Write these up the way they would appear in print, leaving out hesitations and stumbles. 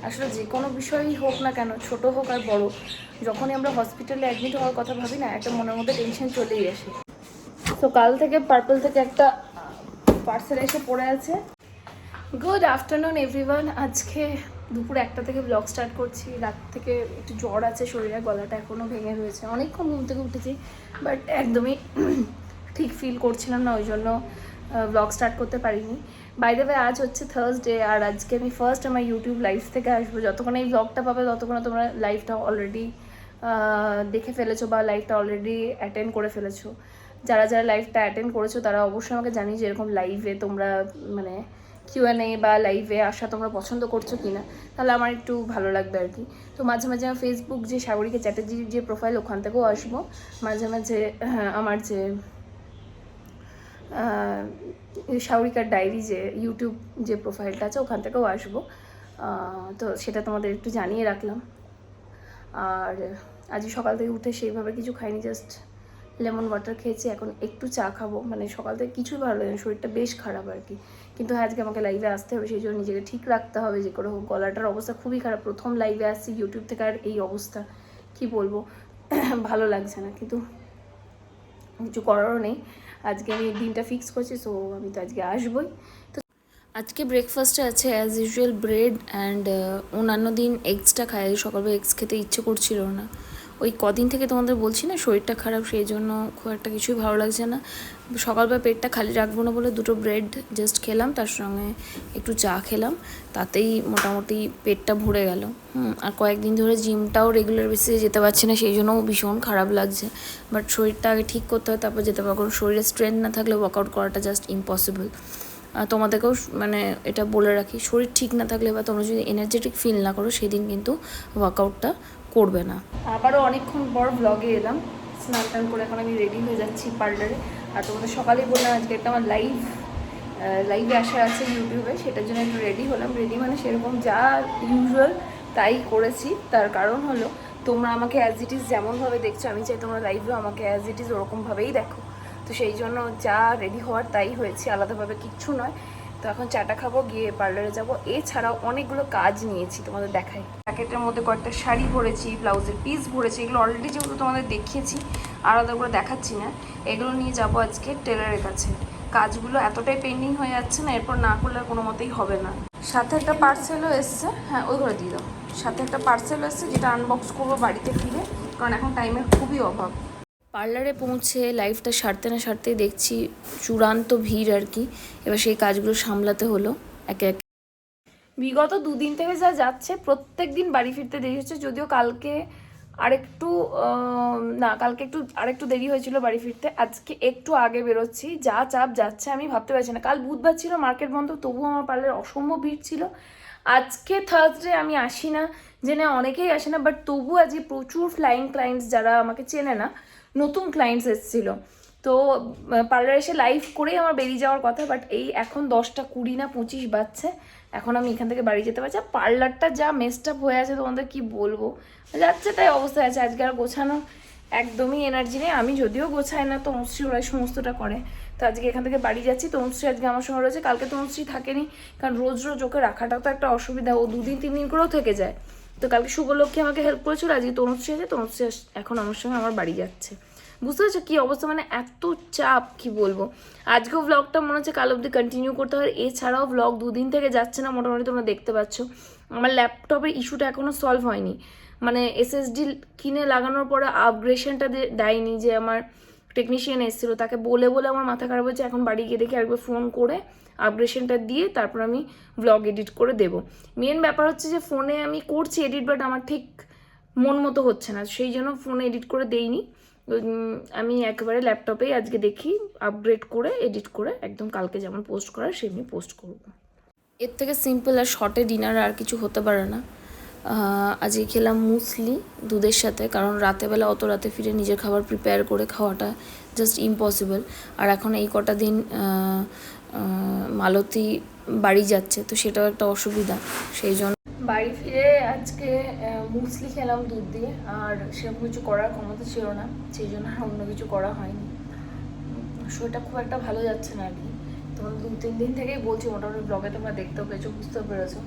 আসলে যে কোনো বিষয়ই হোক না কেন, ছোট হোক আর বড়, যখনই আমরা হসপিটালে অ্যাডমিট হওয়ার কথা ভাবি না, একটা মনের মধ্যে টেনশন চলেই আসে। তো কাল থেকে পার্পল থেকে একটা পার্সেল এসে পড়ে আছে। Good afternoon everyone. আজকে দুপুর 1টা থেকে ব্লগ স্টার্ট করছি। রাত থেকে একটু জ্বর আছে শরীরে, গলাটা এখনও ভেঙে রয়েছে। অনেকক্ষণ ঘুম থেকে উঠেছি, বাট একদমই ঠিক ফিল করছিলাম না, ওই জন্য ব্লগ স্টার্ট করতে পারিনি। বাই দ্য ওয়ে, আজ হচ্ছে থার্সডে, আর আজকে আমি ফার্স্ট আমার ইউটিউব লাইভ থেকে আসবো। যতক্ষণ এই ব্লগটা পাবে ততক্ষণ তোমরা লাইভটা অলরেডি দেখে ফেলেছো বা লাইভটা অলরেডি অ্যাটেন্ড করে ফেলেছো। যারা যারা লাইভটা অ্যাটেন্ড করেছো তারা অবশ্যই আমাকে জানিয়ে যে এরকম লাইভে তোমরা মানে Q&A বা লাইভে আসা তোমরা পছন্দ করছো কি না, তাহলে আমার একটু ভালো লাগবে আর কি। তো মাঝে মাঝে আমার ফেসবুক যে সাগরিকা চ্যাটার্জির যে প্রোফাইল, ওখান থেকেও আসবো। মাঝে মাঝে আমার যে সাগরিকার ডায়েরি যে ইউটিউব যে প্রোফাইলটা আছে, ওখান থেকেও আসবো। তো সেটা তোমাদের একটু জানিয়ে রাখলাম। আর আজ সকাল থেকে উঠে সেইভাবে কিছু খাইনি, জাস্ট লেমন ওয়াটার খেয়েছি। এখন একটু চা খাবো, মানে সকাল থেকে কিছুই ভালো লাগে না, শরীরটা বেশ খারাপ আর কি। কিন্তু আজকে আমাকে লাইভে আসতে হবে, সেই জন্য নিজেকে ঠিক রাখতে হবে যে করে হোক। গলাটার অবস্থা খুবই খারাপ, প্রথম লাইভে আসছি ইউটিউব থেকে, আর এই অবস্থা কি বলবো, ভালো লাগছে না, কিন্তু কিছু করারও নেই। আজকে আমি দিনটা ফিক্স করছি, সো আমি তো আজকে আসবোই। তো আজকে ব্রেকফাস্টে আছে অ্যাজ ইউজুয়াল ব্রেড অ্যান্ড অন্যান্য দিন এগসটা খাই। সকালবেলা এগস খেতে ইচ্ছে করছিল না, ওই কদিন থেকে তোমাদের বলছি না শরীরটা খারাপ, সেই জন্য খুব একটা কিছুই ভালো লাগছে না। সকালবেলা পেটটা খালি রাখবো না বলে দুটো ব্রেড জাস্ট খেলাম, তার সঙ্গে একটু চা খেলাম, তাতেই মোটামুটি পেটটা ভরে গেল। আর কয়েকদিন ধরে জিমটাও রেগুলার বেসিসে যেতে পারছি না, সেই জন্যও ভীষণ খারাপ লাগছে। বাট শরীরটা আগে ঠিক করতে হয়, তারপর যেতে পারবো। কারণ শরীরে স্ট্রেংথ না থাকলে ওয়ার্কআউট করাটা জাস্ট ইম্পসিবল। তোমাদেরকেও মানে এটা বলে রাখি, শরীর ঠিক না থাকলে বা তোমরা যদি এনার্জেটিক ফিল না করো, সেদিন কিন্তু ওয়ার্কআউটটা করবে না। আবারও অনেকক্ষণ পর ব্লগে এলাম, স্নান টান করে এখন আমি রেডি হয়ে যাচ্ছি পার্লারে। আর তোমাদের সকালেই বললাম আজকে একটা আমার লাইভে আসা আছে ইউটিউবে, সেটার জন্য একটু রেডি হলাম। রেডি মানে সেরকম যা ইউজুয়াল তাই করেছি। তার কারণ হলো, তোমরা আমাকে অ্যাজ ইট ইজ যেমনভাবে দেখছো, আমি চাই তোমরা লাইভেও আমাকে অ্যাজ ইট ইজ ওরকমভাবেই দেখো। তো সেই জন্য যা রেডি হওয়ার তাই হয়েছে, আলাদাভাবে কিচ্ছু নয়। তো এখন চাটা খাবো, গিয়ে পার্লারে যাবো। এছাড়াও অনেকগুলো কাজ নিয়েছি, তোমাদের দেখাই। প্যাকেটের মধ্যে কয়েকটা শাড়ি ভরেছি, ব্লাউজের পিস ভরেছি, এগুলো অলরেডি যেগুলো তোমাদের দেখিয়েছি, আলাদা করে দেখাচ্ছি না। এগুলো নিয়ে যাবো আজকে টেলারের কাছে। কাজগুলো এতটাই পেন্ডিং হয়ে যাচ্ছে না, এরপর না করলে কোনো মতেই হবে না। সাথে একটা পার্সেলও এসছে, হ্যাঁ ওই ঘরে দিয়ে দাও। সাথে একটা পার্সেল এসছে, যেটা আনবক্স করবো বাড়িতে ফিরে, কারণ এখন টাইমের খুবই অভাব। পার্লারে পৌঁছে লাইফটা সারতে না সারতেই দেখছি চূড়ান্ত ভিড় আর কি। এবার সেই কাজগুলো সামলাতে হলো একে একে। বিগত দুদিন থেকে যা যাচ্ছে, প্রত্যেক দিন বাড়ি ফিরতে দেরি হচ্ছে। যদিও কালকে আরেকটু দেরি হয়েছিল বাড়ি ফিরতে। আজকে একটু আগে বেরোচ্ছি, যা চাপ যাচ্ছে আমি ভাবতে পারছি না। কাল বুধবার ছিল, মার্কেট বন্ধ, তবুও আমার পার্লারে অসম্ভব ভিড় ছিল। আজকে থার্সডে, আমি আসি না জেনে অনেকেই আসে না, বাট তবু আজকে প্রচুর ফ্লাইং ক্লায়েন্টস, যারা আমাকে চেনে না, নতুন ক্লায়েন্টস এসেছিলো। তো পার্লারে এসে লাইভ করেই আমার বেরিয়ে যাওয়ার কথা, বাট এই এখন 10:20 না 25 বাজছে, এখন আমি এখান থেকে বাড়ি যেতে পারছি। পার্লারটা যা মেসড আপ হয়ে আছে তোমাদের কি বলবো, যাচ্ছে তাই অবস্থায় আছে। আজকে আর গোছানো একদমই এনার্জি নেই। আমি যদিও গোছাই না, তনুশ্রী ওরাই সমস্তটা করে। তো আজকে এখান থেকে বাড়ি যাচ্ছি। তনুশ্রী আজকে আমার সঙ্গে রয়েছে, কালকে তনুশ্রী থাকেনি, কারণ রোজ রোজ ওকে রাখাটাও তো একটা অসুবিধা, ও 2-3 দিন করেও থেকে যায়। তো কালকে শুভলক্ষ্মী আমাকে হেল্প করেছিল, আজকে তনুশ্রী আছে। তনুশ্রী এখন আমার সঙ্গে আমার বাড়ি যাচ্ছে। বুঝতে পারছো কী অবস্থা, মানে এত চাপ, কি বলবো। আজকেও ব্লগটা মনে হচ্ছে কাল অবধি কন্টিনিউ করতে হয়। এছাড়াও ব্লগ 2 দিন থেকে যাচ্ছে না মোটামুটি, তোমরা দেখতে পাচ্ছ। আমার ল্যাপটপের ইস্যুটা এখনও সলভ হয়নি, মানে SSD কিনে লাগানোর পরে আপগ্রেশনটা দেয়নি। যে আমার টেকনিশিয়ান এসেছিলো, তাকে বলে বলে আমার মাথা খারাপ হয়েছে। এখন বাড়ি গিয়ে দেখি একবার ফোন করে আপগ্রেশনটা দিয়ে তারপর আমি ব্লগ এডিট করে দেবো। মেন ব্যাপার হচ্ছে যে ফোনে আমি করছি এডিট, বাট আমার ঠিক মন মতো হচ্ছে না, সেই জন্য ফোনে এডিট করে দেইনি। আমি একেবারে ল্যাপটপেই আজকে দেখি আপগ্রেড করে এডিট করে একদম কালকে যেমন পোস্ট করার সেমনি পোস্ট করব। এর থেকে সিম্পল আর শর্টে ডিনার আর কিছু হতে পারে না। আজকে খেলাম মুসলি দুধের সাথে, কারণ রাতেবেলা অত রাতে ফিরে নিজের খাবার প্রিপেয়ার করে খাওয়াটা জাস্ট ইম্পসিবল। আর এখন এই কটা দিন মালতী বাড়ি যাচ্ছে, তো সেটাও একটা অসুবিধা। সেই জন্য বাড়ি ফিরে আজকে মুসলি খেলাম দুধ দিয়ে, আর সেরকম কিছু করার ক্ষমতা ছিল না, সেই জন্য আর অন্য কিছু করা হয়নি। শরীরটা খুব একটা ভালো যাচ্ছে না আর কি। তোমার 2-3 দিন থেকেই বলছি, মোটামুটি ব্লগে তোমরা দেখতেও পেয়েছো, বুঝতেও পেরেছো।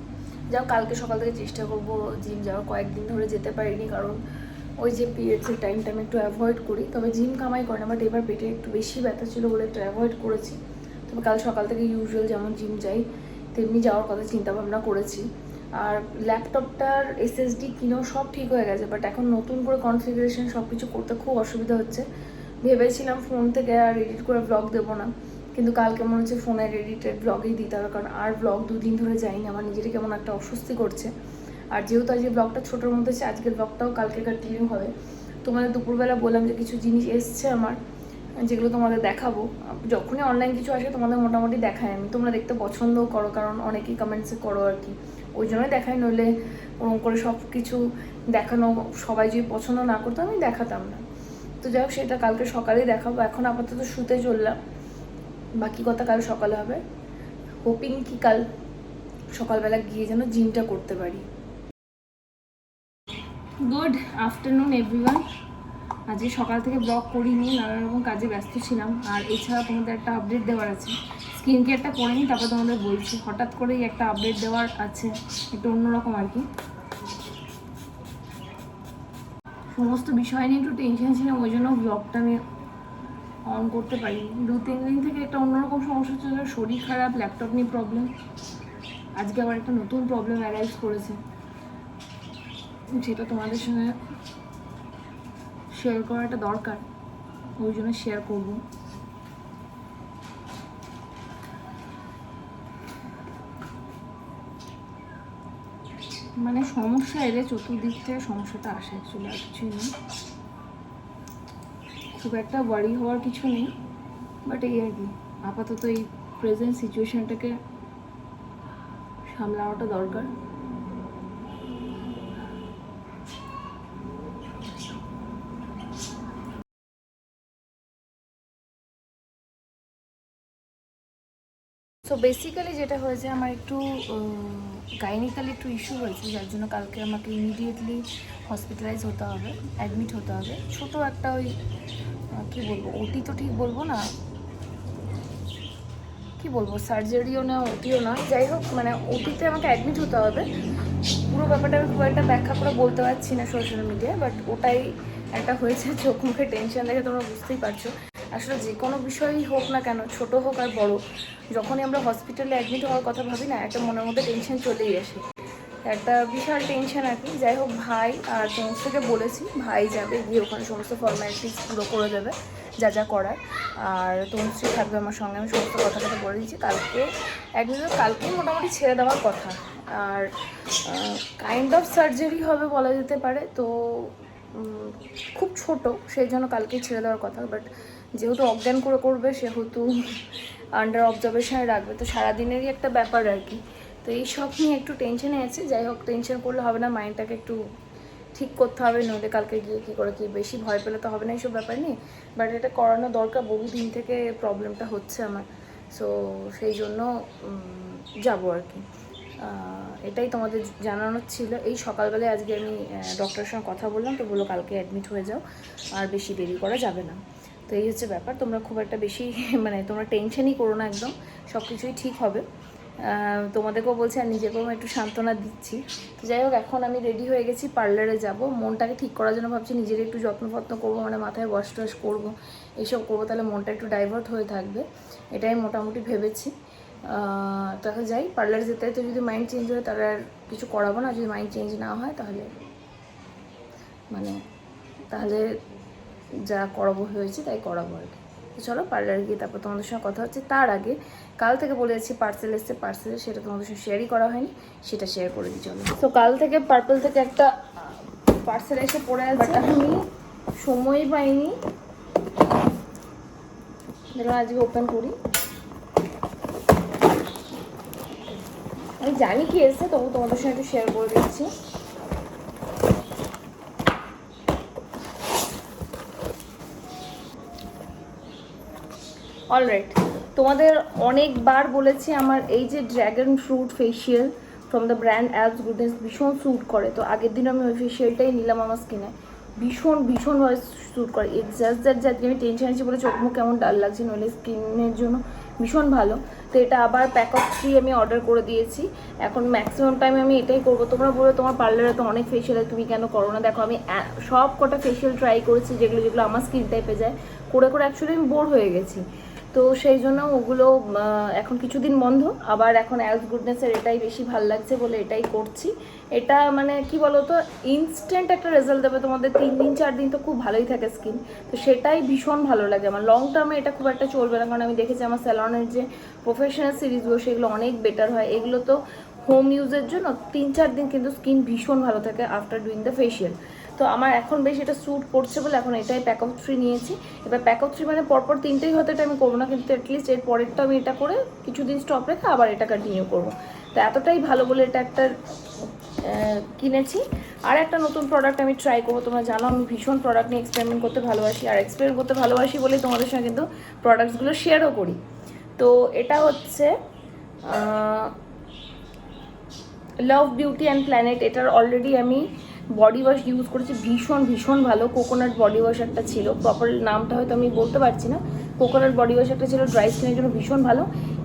যাও কালকে সকাল থেকে চেষ্টা করবো জিম যাওয়ার। কয়েকদিন ধরে যেতে পারিনি কারণ ওই যে পিরিয়ডসের টাইমটা আমি একটু অ্যাভয়েড করি, তবে জিম কামাই করে না, বাট এবার পেটে একটু বেশি ব্যথা ছিল বলে একটু অ্যাভয়েড করেছি। তবে কাল সকাল থেকে ইউজুয়াল যেমন জিম যাই তেমনি যাওয়ার কথা চিন্তা ভাবনা করেছি। আর ল্যাপটপটার SSD কিনেও সব ঠিক হয়ে গেছে, বাট এখন নতুন করে কনফিগারেশন সব কিছু করতে খুব অসুবিধা হচ্ছে। ভেবেছিলাম ফোন থেকে আর এডিট করে ব্লগ দেবো না, কিন্তু কালকে মনে হচ্ছে ফোনের এডিটেড ব্লগেই দিতে হবে, কারণ আর ব্লগ 2 দিন ধরে যাইনি, আমার নিজেরই কেমন একটা অস্বস্তি করছে। আর যেহেতু আজকে ব্লগটা ছোটোর মধ্যে আছে, আজকের ব্লগটাও কালকে কন্টিনিউ হবে। তোমাদের দুপুরবেলা বললাম যে কিছু জিনিস এসছে আমার, যেগুলো তোমাদের দেখাবো। যখনই অনলাইন কিছু আসে তোমাদের মোটামুটি দেখাই আমি, তোমরা দেখতে পছন্দও করো কারণ অনেকেই কমেন্টসে করো আর কি, ওই জন্যই দেখাই। নইলে ওরকম করে সব কিছু দেখানো সবাই যদি পছন্দ না করতো আমি দেখাতাম না। তো যাই হোক, সেটা কালকে সকালেই দেখাবো। এখন আপাতত শুতে চললাম, বাকি কথা কাল সকালে হবে। হোপিং কি কাল সকালবেলা গিয়ে যেন জিমটা করতে পারি। Good afternoon everyone. আজকে সকাল থেকে ব্লগ করিনি, নানান রকম কাজে ব্যস্ত ছিলাম। আর এছাড়া তোমাদের একটা আপডেট দেওয়ার আছে, স্কিন কেয়ারটা করে নিই তারপর তোমাদের বলছি। হঠাৎ করেই একটা আপডেট দেওয়ার আছে, একটু অন্যরকম আর কি। সমস্ত বিষয় নিয়ে একটু টেনশন ছিলাম, ওই জন্য ব্লগটা আমি অন করতে পারিনি। 2-3 দিন থেকে একটা অন্যরকম সমস্যা ছিল, শরীর খারাপ, ল্যাপটপ নিয়ে প্রবলেম। আজকে আবার একটা নতুন প্রবলেম অ্যারাইজ করেছে, সেটা তোমাদের সঙ্গে শেয়ার করাটা দরকার, ওই জন্য শেয়ার করবো। মানে সমস্যা এলে চতুর্দিক থেকে সমস্যাটা আসে, অ্যাকচুয়ালি আর কিছুই নেই, খুব একটা ওয়ারি হওয়ার কিছু নেই। বাট এই আর কি, আপাতত এই প্রেজেন্ট সিচুয়েশানটাকে সামলানোটা দরকার। সো বেসিক্যালি যেটা হয়েছে, আমার একটু গাইনিক্যালি একটু ইস্যু হয়েছে, যার জন্য কালকে আমাকে ইমিডিয়েটলি হসপিটালাইজ হতে হবে, অ্যাডমিট হতে হবে। ছোট একটা ওই কী বলবো, ওটি তো ঠিক বলবো না, কি বলবো, সার্জারিও না ওটিও না, যাই হোক মানে ওটিতে আমাকে অ্যাডমিট হতে হবে। পুরো ব্যাপারটা আমি খুব একটা ব্যাখ্যা করে বলতে পারছি না সোশ্যাল মিডিয়ায়, বাট ওটাই একটা হয়েছে। চোখ মুখে টেনশন দেখে তোমরা বুঝতেই পারছো। আসলে যে কোনো বিষয়ই হোক না কেন, ছোট হোক আর বড়, যখনই আমরা হসপিটালে অ্যাডমিট হওয়ার কথা ভাবি না, একটা মনের মধ্যে টেনশন চলেই আসে, একটা বিশাল টেনশন আর কি। যাই হোক, ভাই আর থেকে বলেছি, ভাই যাবে গিয়ে ওখানে সমস্ত ফর্ম্যালিটিস পুরো করে দেবে যা যা করার, আর তনুশ্রী থাকবে আমার সঙ্গে। আমি সমস্ত কথা বলে দিয়েছি। কালকেই মোটামুটি ছেড়ে দেওয়ার কথা। আর কাইন্ড অফ সার্জারি হবে বলা যেতে পারে, তো খুব ছোট, সেই জন্য কালকেই ছেড়ে দেওয়ার কথা। বাট যেহেতু অজ্ঞান করে করবে, সেহেতু আন্ডার অবজারভেশনে রাখবে, তো সারাদিনেরই একটা ব্যাপার আর কি। তো এই সব নিয়ে একটু টেনশনে আছে। যাই হোক, টেনশন করলে হবে না, মাইন্ডটাকে একটু ঠিক করতে হবে, নইলে কালকে গিয়ে কী করে, কি বেশি ভয় পেলে তো হবে না এইসব ব্যাপার নিয়ে। বাট এটা করানো দরকার, বহুদিন থেকে প্রবলেমটা হচ্ছে আমার, সো সেই জন্য যাবো আর কি। এটাই তোমাদের জানানোর ছিল। এই সকালবেলায় আজকে আমি ডক্টরের সঙ্গে কথা বললাম, তো বললো কালকে অ্যাডমিট হয়ে যাও, আর বেশি দেরি করা যাবে না। তো এই হচ্ছে ব্যাপার। তোমরা খুব একটা বেশি মানে তোমরা টেনশনই করো না, একদম সব কিছুই ঠিক হবে। তোমাদেরকেও বলছি আর নিজেকেও একটু সান্ত্বনা দিচ্ছি। তো যাই হোক, এখন আমি রেডি হয়ে গেছি, পার্লারে যাব। মনটাকে ঠিক করার জন্য ভাবছি নিজের একটু যত্নফত্ন করবো, মানে মাথায় ওয়াশ টওয়াশ করবো, এইসব করবো, তাহলে মনটা একটু ডাইভার্ট হয়ে থাকবে, এটাই মোটামুটি ভেবেছি। তাহলে যাই পার্লারে যেতে, তো যদি মাইন্ড চেঞ্জ হয় তাহলে আর কিছু করাবো না, যদি মাইন্ড চেঞ্জ না হয় তাহলে তাহলে যা করাবো হয়েছে তাই করাবো আর কি। তো চলো পার্লারে গিয়ে তারপর তোমাদের সঙ্গে কথা হচ্ছে। তার আগে কাল থেকে বলে যাচ্ছি পার্সেল এসছে, পার্সেলে সেটা তোমাদের সঙ্গে শেয়ারই করা হয়নি, সেটা শেয়ার করে দিই চলো। তো কাল থেকে পার্পল থেকে একটা পার্সেল এসে পড়ে আছে, বাট আমি সময়ই পাইনি, যেটা আজকে ওপেন করি। আমি জানি কি এসছে, তবু তোমাদের সঙ্গে একটু শেয়ার করে দিচ্ছি। অলরাইট, তোমাদের অনেকবার বলেছি আমার এই যে dragon fruit facial from the brand ABS goodness ভীষণ স্যুট করে। তো আগের দিন আমি ওই ফেসিয়ালটাই নিলাম আমার স্কিনে, ভীষণভাবে স্যুট করে। জাস্ট দ্যাট যে আজকে আমি টেনশন আছি বলে চোখ মুখ কেমন ডাল লাগছে, নইলে স্কিনের জন্য ভীষণ ভালো। তো এটা আবার প্যাক অফ 3 আমি অর্ডার করে দিয়েছি। এখন ম্যাক্সিমাম টাইম আমি এটাই করবো। তোমরা বলো তোমার পার্লারে তো অনেক ফেশিয়াল, তুমি কেন করো না? দেখো আমি সব কটা ফেশিয়াল ট্রাই করেছি যেগুলো যেগুলো আমার স্কিন টাইপে যায়, করে করে অ্যাকচুয়ালি আমি বোর হয়ে গেছি। তো সেই জন্য ওগুলো এখন কিছুদিন বন্ধ, আবার এখন অ্যালস গুডনেসের এটাই বেশি ভালো লাগছে বলে এটাই করছি। এটা মানে কি বলো তো, ইনস্ট্যান্ট একটা রেজাল্ট দেবে তোমাদের, 3 দিন 4 দিন তো খুব ভালোই থাকে স্কিন। তো সেটাই ভীষণ ভালো লাগে আমার। লং টার্মে এটা খুব একটা চলবে না, কারণ আমি দেখেছি আমার স্যালনের যে প্রফেশনাল সিরিজগুলো সেগুলো অনেক বেটার হয়। এগুলো তো হোম ইউজের জন্য 3-4 দিন কিন্তু স্কিন ভীষণ ভালো থাকে আফটার ডুইং দ্য ফেশিয়াল। তো আমার এখন বেশ এটা স্যুট করছে বলে এখন এটাই প্যাক অফ 3 নিয়েছি। এবার প্যাক অফ 3 মানে পরপর 3টেই হয়তো এটা আমি করবো না, কিন্তু অ্যাটলিস্ট এর পরেরটা আমি এটা করে কিছুদিন স্টপ রেখে আবার এটা কন্টিনিউ করবো। তো এতটাই ভালো বলে এটা একটা কিনেছি। আর একটা নতুন প্রোডাক্ট আমি ট্রাই করবো। তোমরা জানো আমি ভীষণ প্রোডাক্ট নিয়ে এক্সপেরিমেন্ট করতে ভালোবাসি, আর এক্সপেরিমেন্ট করতে ভালোবাসি বলেই তোমাদের সঙ্গে কিন্তু প্রোডাক্টসগুলো শেয়ারও করি। তো এটা হচ্ছে লাভ বিউটি অ্যান্ড প্ল্যানেট। এটার অলরেডি আমি বডি ওয়াশ ইউজ করেছি, ভীষণ ভীষণ ভালো। কোকোনাট বডি ওয়াশ একটা ছিল, প্রপার নামটা হয়তো আমি বলতে পারছি না। কোকোনাট বডি ওয়াশ একটা ছিল, ড্রাই স্কিনের জন্য ভীষণ ভালো।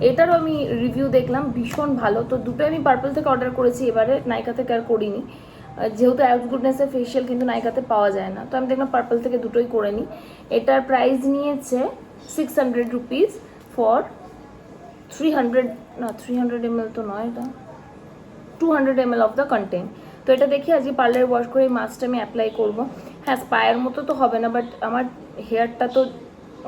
এটারও আমি রিভিউ দেখলাম, ভীষণ ভালো। তো দুটো আমি পার্পল থেকে অর্ডার করেছি, এবারে নাইকা থেকে আর করিনি, যেহেতু অ্যালস গুডনেসের ফেশিয়াল কিন্তু নাইকাতে পাওয়া যায় না। তো আমি দেখলাম পার্পল থেকে দুটোই করে নিই। এটার প্রাইস নিয়েছে 600 রুপিস ফর 300, না 300 ml তো নয়, এটা 200 ml অফ দ্য কন্টেন্ট। তো এটা দেখি আজকে পার্লারে ওয়াশ করে এই মাস্কটা আমি অ্যাপ্লাই করবো। হ্যাঁ, স্পায়ার মতো তো হবে না, বাট আমার হেয়ারটা তো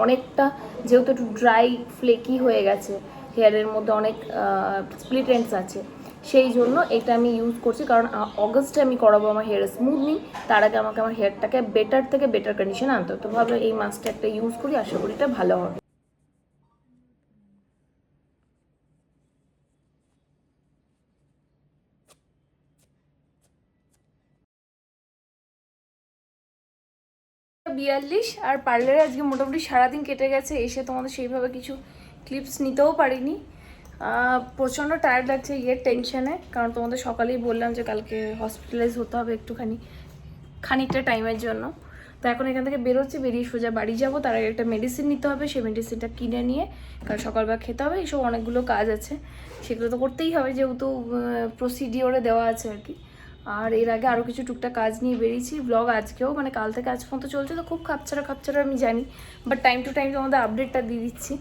অনেকটা যেহেতু একটু ড্রাই ফ্লেকি হয়ে গেছে, হেয়ারের মধ্যে অনেক স্প্লিট এন্ডস আছে, সেই জন্য এটা আমি ইউজ করছি। কারণ অগস্টে আমি করাবো আমার হেয়ার স্মুথনিং, তার আগে আমাকে আমার হেয়ারটাকে বেটার থেকে বেটার কন্ডিশনে আনতে হতো। ভাবলে এই মাস্কটা একটা ইউজ করি, আশা করি এটা ভালো হবে। বিয়াল্লিশ, আর পার্লারে আজকে মোটামুটি সারাদিন কেটে গেছে। এসে তোমাদের সেইভাবে কিছু ক্লিপস নিতেও পারিনি। প্রচণ্ড টায়ার্ড লাগছে ইয়ের টেনশনে, কারণ তোমাদের সকালেই বললাম যে কালকে হসপিটালাইজ হতে হবে একটুখানি, খানিকটা টাইমের জন্য। তো এখন এখান থেকে বেরোচ্ছি, বেরিয়ে সোজা বাড়ি যাবো। তার আগে একটা মেডিসিন নিতে হবে, সেই মেডিসিনটা কিনে নিয়ে কারণ সকালবেলা খেতে হবে। এইসব অনেকগুলো কাজ আছে, সেগুলো তো করতেই হবে যেহেতু প্রসিডিওরে দেওয়া আছে আর কি। আর এর আগে আরও কিছু টুকটাক কাজ নিয়ে বেরিয়েছি। ব্লগ আজকেও মানে কাল থেকে আজ পর্যন্ত চলছে, তো খুব খাপছাড়া আমি জানি, বাট টাইম টু টাইম তোমাদের আপডেটটা দিয়ে দিচ্ছি।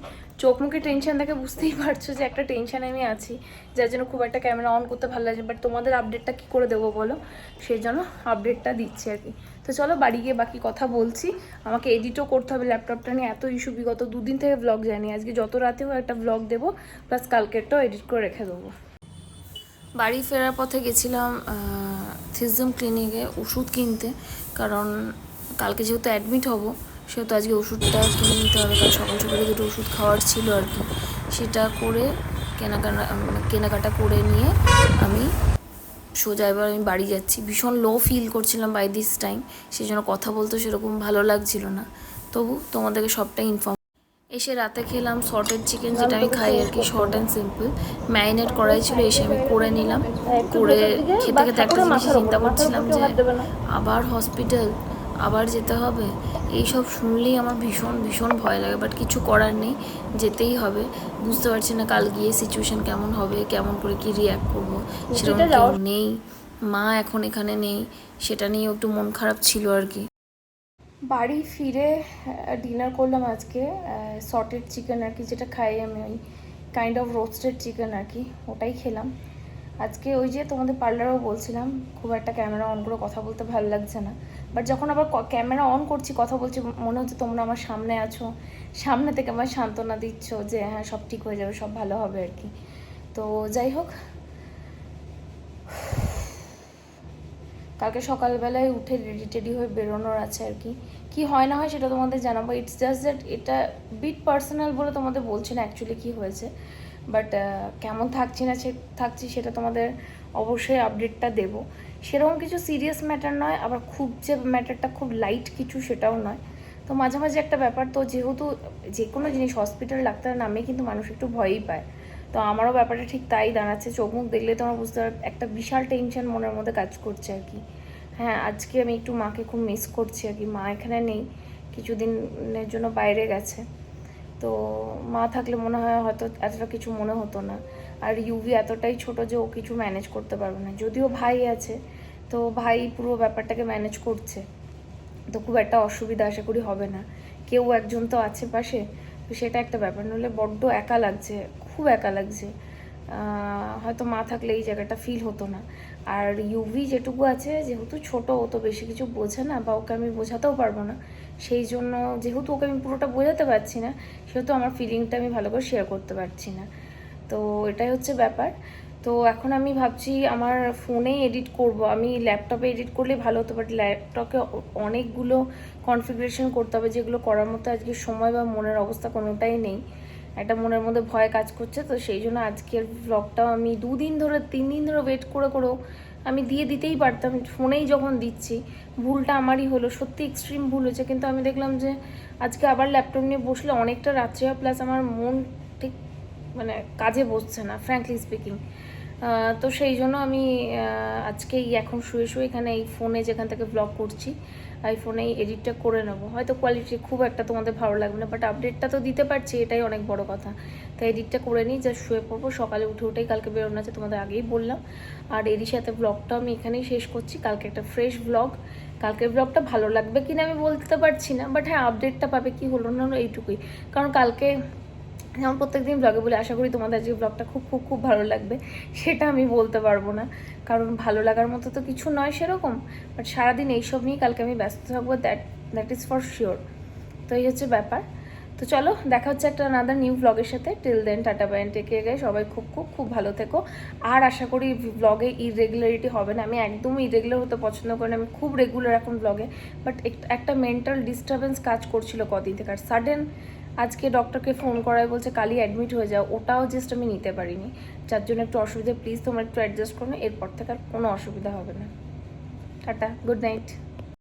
চোখ মুখে টেনশন দেখে বুঝতেই পারছো যে একটা টেনশানে আমি আছি, যার জন্য খুব একটা ক্যামেরা অন করতে ভালো লাগছে। বাট তোমাদের আপডেটটা কী করে দেবো বলো, সেই জন্য আপডেটটা দিচ্ছি আর কি। তো চলো বাড়ি গিয়ে বাকি কথা বলছি। আমাকে এডিটও করতে হবে, ল্যাপটপটা নিয়ে এত ইস্যু, বিগত 2 দিন থেকে ব্লগ যায়নি। আজকে যত রাতেও একটা ব্লগ দেবো, প্লাস কালকেরটাও এডিট করে রেখে দেবো। বাড়ি ফেরার পথে গেছিলাম থিজম ক্লিনিকে ওষুধ কিনতে, কারণ কালকে যেহেতু অ্যাডমিট হব সেহেতু আজকে ওষুধটা কিনে নিতে হবে। কারণ সকাল সকালে দুটো ওষুধ খাওয়ার ছিল আর কি, সেটা করে কেনাকাটা করে নিয়ে আমি সোজা এবার আমি বাড়ি যাচ্ছি। ভীষণ লো ফিল করছিলাম বাই দিস টাইম, সেই জন্য কথা বলতে সেরকম ভালো লাগছিল না, তবু তোমাদেরকে সবটাই ইনফর্ম। এসে রাতে খেলাম সল্টেড চিকেন, যেটা আমি খাই আর কি, শর্ট অ্যান্ড সিম্পল। ম্যারিনেট করাই ছিল, এসে আমি করে নিলাম। করে খেতে খেতে একটা জিনিস চিন্তা করছিলাম যে আবার হসপিটাল, আবার যেতে হবে, এইসব শুনলেই আমার ভীষণ ভীষণ ভয় লাগে। বাট কিছু করার নেই, যেতেই হবে। বুঝতে পারছি না কাল গিয়ে সিচুয়েশান কেমন হবে, কেমন করে কি রিঅ্যাক্ট করবো, সেরকম কেউ নেই। মা এখন এখানে নেই, সেটা নিয়েও একটু মন খারাপ ছিল আর কি। বাড়ি ফিরে ডিনার করলাম আজকে সল্টেড চিকেন আর কি, যেটা খাই আমি, ওই কাইন্ড অফ রোস্টেড চিকেন আর কি, ওটাই খেলাম আজকে। ওই যে তোমাদের পার্লারেও বলছিলাম খুব একটা ক্যামেরা অন করে কথা বলতে ভালো লাগছে না, বাট যখন আবার ক্যামেরা অন করছি কথা বলছি মনে হচ্ছে তোমরা আমার সামনে আছো, সামনে থেকে আমার সান্ত্বনা দিচ্ছ যে হ্যাঁ সব ঠিক হয়ে যাবে, সব ভালো হবে আর কি। তো যাই হোক, কালকে সকালবেলায় উঠে রেডি হয়ে বেরোনোর আছে আর কি। কি হয় না হয় সেটা তোমাদের জানাবো। ইটস জাস্ট দ্যাট এটা বিট পার্সোনাল বলে তোমাদের বলছি না অ্যাকচুয়ালি কী হয়েছে, বাট কেমন থাকছি সেটা তোমাদের অবশ্যই আপডেটটা দেবো। সেরকম কিছু সিরিয়াস ম্যাটার নয়, আবার খুব যে ম্যাটারটা খুব লাইট কিছু সেটাও নয়। তো মাঝে মাঝে একটা ব্যাপার, তো যেহেতু যে কোনো জিনিস হসপিটাল ডাক্তার নামে কিন্তু মানুষ একটু ভয়ই পায়, তো আমারও ব্যাপারটা ঠিক তাই দাঁড়াচ্ছে। চোখ মুখ দেখলে তো আমার বুঝতে পারবে একটা বিশাল টেনশন মনের মধ্যে কাজ করছে আর কি। হ্যাঁ, আজকে আমি একটু মাকে খুব মিস করছি আর কি। মা এখানে নেই, কিছুদিনের জন্য বাইরে গেছে। তো মা থাকলে মনে হয় হয়তো এতটা কিছু মনে হতো না। আর ইউভি এতটাই ছোট যে ও কিছু ম্যানেজ করতে পারবে না, যদিও ভাই আছে, তো ভাই পুরো ব্যাপারটাকে ম্যানেজ করছে, তো খুব একটা অসুবিধা আশা করি হবে না। কেউ একজন তো আছে পাশে, তো সেটা একটা ব্যাপার। নইলে বড্ড একা লাগছে, খুব একা লাগছে। হয়তো মা থাকলে এই জায়গাটা ফিল হতো না। আর ইউভি যেটুকু আছে, যেহেতু ছোট, ও তো বেশি কিছু বোঝে না, বা ওকে আমি বোঝাতেও পারবো না, সেই জন্য যেহেতু ওকে আমি পুরোটা বোঝাতে পারছি না, সেহেতু আমার ফিলিংটা আমি ভালো করে শেয়ার করতে পারছি না। তো এটাই হচ্ছে ব্যাপার। তো এখন আমি ভাবছি আমার ফোনেই এডিট করব। আমি ল্যাপটপে এডিট করলে ভালো হতো, বাট ল্যাপটপে অনেকগুলো কনফিগারেশন করতে হবে, যেগুলো করার মতো আজকে সময় বা মনের অবস্থা কোনোটাই নেই। একটা মনের মধ্যে ভয় কাজ করছে, তো সেই জন্য আজকের ব্লগটাও আমি 2 দিন ধরে 3 দিন ধরে ওয়েট করেও আমি দিতেই পারতাম, ফোনেই যখন দিচ্ছি। ভুলটা আমারই হলো, সত্যি এক্সট্রিম ভুল হয়েছে। কিন্তু আমি দেখলাম যে আজকে আবার ল্যাপটপ নিয়ে বসলে অনেকটা রাত্রে হয়, প্লাস আমার মন ঠিক মানে কাজে বসছে না, ফ্র্যাঙ্কলি স্পিকিং। তো সেই জন্য আমি আজকেই এখন শুয়ে এখানে এই ফোনে যেখান থেকে ব্লগ করছি, এই ফোনেই এডিটটা করে নেবো। হয়তো কোয়ালিটি খুব একটা তোমাদের ভালো লাগবে না, বাট আপডেটটা তো দিতে পারছি, এটাই অনেক বড় কথা। তো এডিটটা করে নিই, যা শুয়ে পড়বো। সকালে উঠেই কালকে বেরোনো আছে, তোমাদের আগেই বললাম। আর এরই সাথে ব্লগটা আমি এখানেই শেষ করছি। কালকে একটা ফ্রেশ ব্লগ, কালকের ব্লগটা ভালো লাগবে কিনা আমি বলতে পারছি না, বাট হ্যাঁ, আপডেটটা পাবে কি হলো না এইটুকুই। কারণ কালকে যেমন প্রত্যেকদিন ব্লগে বলে, আশা করি তোমাদের আজকে ব্লগটা খুব খুব খুব ভালো লাগবে, সেটা আমি বলতে পারবো না, কারণ ভালো লাগার মতো তো কিছু নয় সেরকম। বাট সারাদিন এইসব নিয়ে কালকে আমি ব্যস্ত থাকবো, দ্যাট ইজ ফর শিওর। তো এই হচ্ছে ব্যাপার। তো চলো, দেখা হচ্ছে একটা আনাদার নিউ ব্লগের সাথে। Till then, tata bye, take care. সবাই খুব খুব খুব ভালো থেকো। আর আশা করি ব্লগে ইরেগুলারিটি হবে না। আমি একদমই ইরেগুলার হতে পছন্দ করি না, আমি খুব রেগুলার এখন ব্লগে। বাট একটা মেন্টাল ডিস্টারবেন্স কাজ করছিল কদিন থেকে, আর সাডেন আজকে ডক্টরকে ফোন করায় বলছে কালই অ্যাডমিট হয়ে যাও, ওটাও জাস্ট আমি নিতে পারিনি, যার জন্য একটু অসুবিধা। প্লিজ তোমরা একটু অ্যাডজাস্ট করো, এরপর থেকে আর কোনো অসুবিধা হবে না। Tata, good night.